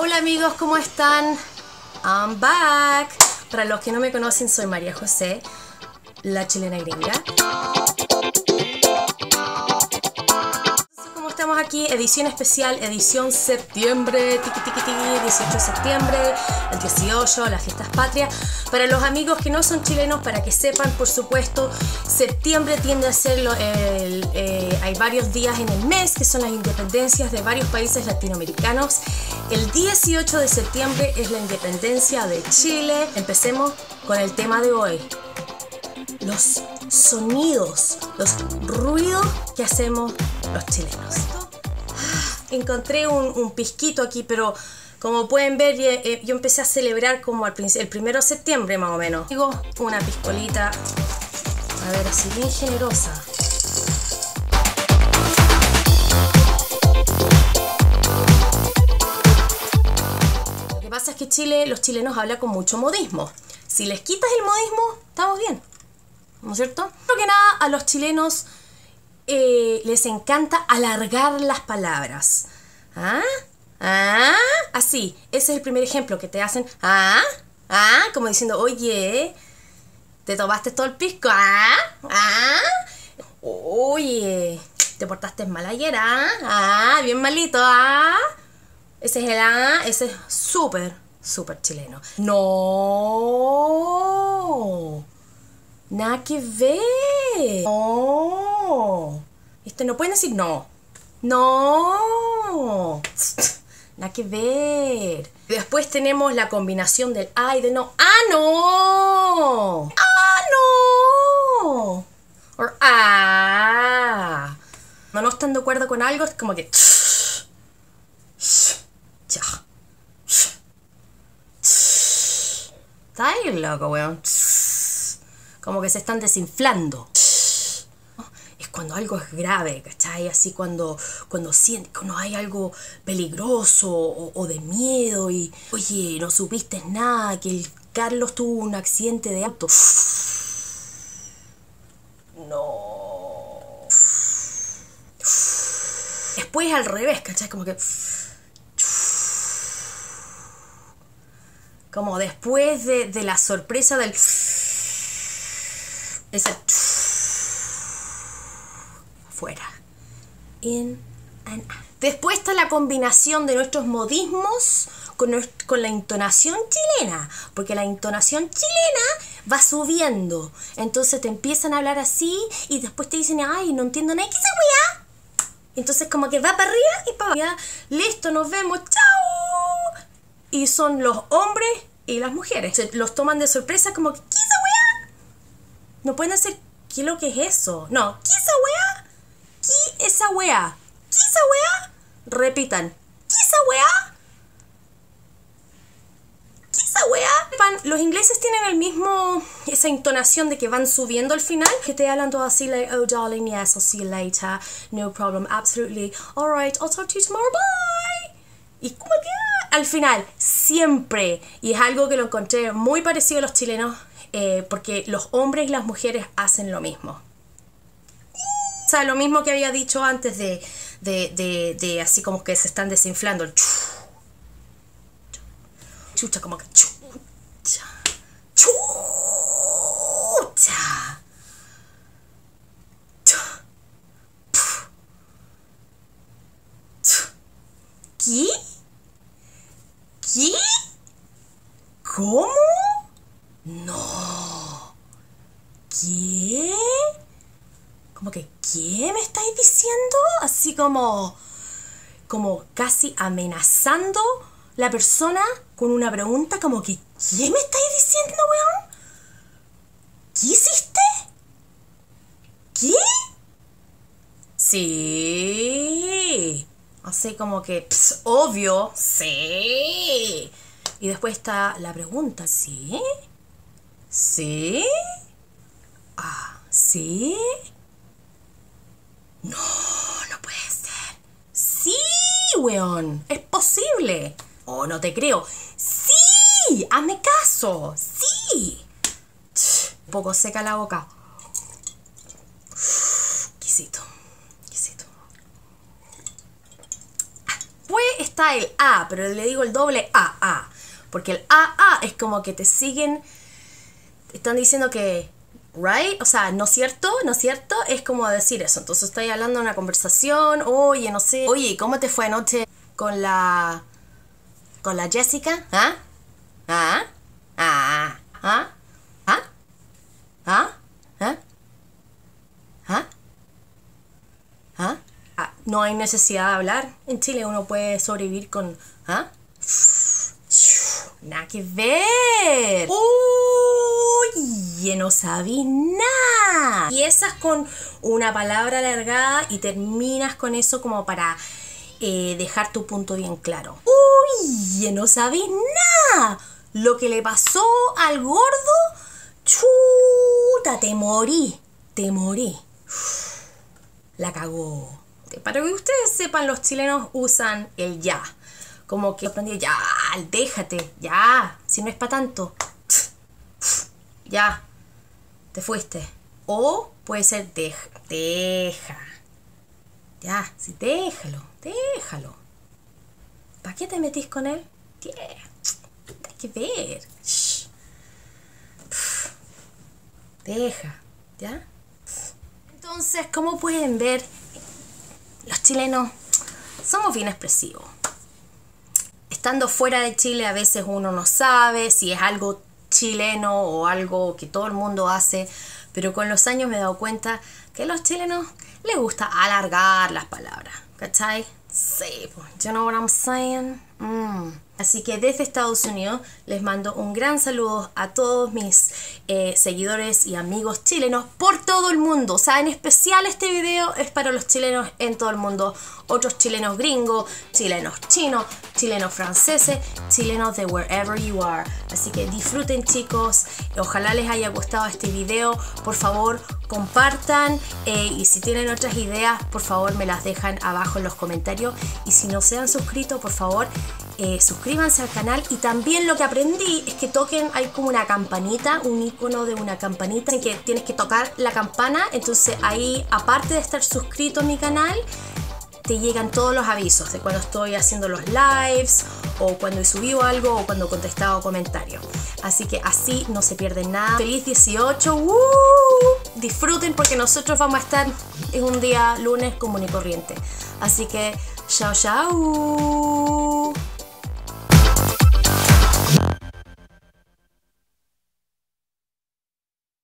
Hola amigos, ¿cómo están? I'm back. Para los que no me conocen, soy María José, la chilena gringa. Como estamos aquí, edición especial, edición septiembre, tiqui tiqui tiqui, 18 de septiembre, el 18, las fiestas patrias. Para los amigos que no son chilenos, para que sepan, por supuesto, septiembre tiende a ser, hay varios días en el mes que son las independencias de varios países latinoamericanos. El 18 de septiembre es la independencia de Chile. Empecemos con el tema de hoy. Los sonidos, los ruidos que hacemos los chilenos. Encontré un pisquito aquí, pero como pueden ver, yo empecé a celebrar como el 1 de septiembre más o menos. Digo, una piscolita, a ver, así bien generosa. Lo que pasa es que los chilenos hablan con mucho modismo. Si les quitas el modismo, estamos bien, ¿no es cierto? Primero que nada, a los chilenos les encanta alargar las palabras. Así, ese es el primer ejemplo que te hacen. Como diciendo, oye, te tomaste todo el pisco. Oye, te portaste mal ayer. Bien malito. Ese es ese es súper chileno. No, nada que ver. No. No pueden decir no. No. Nada que ver. Después tenemos la combinación del y de no. No. No. O no están de acuerdo con algo, es como que está ahí loco, weón. Como que se están desinflando. Es cuando algo es grave, ¿cachai? Así cuando sientes que no hay algo peligroso o de miedo y, oye, no supiste nada, que el Carlos tuvo un accidente de auto. No. Después al revés, ¿cachai? Como que como después de la sorpresa del ese fuera. In and out. Después está la combinación de nuestros modismos con la entonación chilena, porque la entonación chilena va subiendo, entonces te empiezan a hablar así y después te dicen, ay, no entiendo nada, ¿qué es esa weá? Entonces como que va para arriba y para abajo. Listo, nos vemos, chao. Y son los hombres y las mujeres. Se los toman de sorpresa como, ¿qué es esa weá? No pueden decir, ¿qué es lo que es eso? No, ¿qué es esa weá? ¿Qué esa weá? ¿Qué esa weá? Repitan, ¿qué esa weá? ¿Qué esa weá? Los ingleses tienen esa entonación de que van subiendo al final, que te hablan todo así, like, oh darling, yes, I'll see you later, no problem, absolutely, alright, I'll talk to you tomorrow, bye. Y como que al final, siempre, y es algo que lo encontré muy parecido a los chilenos, porque los hombres y las mujeres hacen lo mismo. O sea, lo mismo que había dicho antes de así como que se están desinflando. El chucha, como que chucha. ¿Qué? ¿Qué? ¿Cómo? No. ¿Qué? Como que, ¿qué me estáis diciendo? Así como casi amenazando la persona con una pregunta como que, ¿qué me estáis diciendo, weón? ¿Qué hiciste? ¿Qué? Sí. Así como que, obvio, sí. Y después está la pregunta, ¿sí? ¿Sí? ¿Sí? No, no puede ser. Sí, weón, es posible. Oh, no te creo. Sí, hazme caso. Sí. Un poco seca la boca. Exquisito. está el A, pero le digo el doble A. Porque el A es como que te siguen, están diciendo que, right, o sea, ¿no es cierto? ¿No es cierto? Es como decir eso. Entonces estoy hablando de una conversación, oye, no sé, oye, ¿cómo te fue anoche con la Jessica? ¿Ah? ¿Ah? ¿Ah? ¿Ah? ¿Ah? ¿Ah? ¿Ah? ¿Ah? ¿Ah? ¿Ah? No hay necesidad de hablar. En Chile uno puede sobrevivir con ¿ah? Nada que ver. Oye, no sabí nada. Empiezas con una palabra alargada y terminas con eso como para dejar tu punto bien claro. Oye, no sabí nada. Lo que le pasó al gordo, chuta, te morí. La cagó. Para que ustedes sepan, los chilenos usan el ya. Como que aprendí, ya, déjate, ya, si no es para tanto. Ya, te fuiste. O puede ser deja. Ya, sí, déjalo. ¿Para qué te metís con él? Hay que ver. Deja, ¿ya? Entonces, como pueden ver, los chilenos somos bien expresivos. Estando fuera de Chile a veces uno no sabe si es algo chileno o algo que todo el mundo hace, pero con los años me he dado cuenta que a los chilenos les gusta alargar las palabras, ¿cachai? Sí, pues, you know what I'm saying? Así que desde Estados Unidos les mando un gran saludo a todos mis seguidores y amigos chilenos por todo el mundo. O sea, en especial este video es para los chilenos en todo el mundo. Otros chilenos gringos, chilenos chinos, chilenos franceses, chilenos de wherever you are. Así que disfruten, chicos. Ojalá les haya gustado este video. Por favor, compartan. Y si tienen otras ideas, por favor me las dejan abajo en los comentarios. Y si no se han suscrito, por favor, suscríbanse al canal. Y también lo que aprendí es que toquen, hay como una campanita, un icono de una campanita en que tienes que tocar la campana. Entonces ahí, aparte de estar suscrito a mi canal, te llegan todos los avisos de cuando estoy haciendo los lives o cuando he subido algo o cuando he contestado comentarios. Así que así no se pierden nada. ¡Feliz 18! Disfruten porque nosotros vamos a estar en un día lunes común y corriente. Así que chao, chao.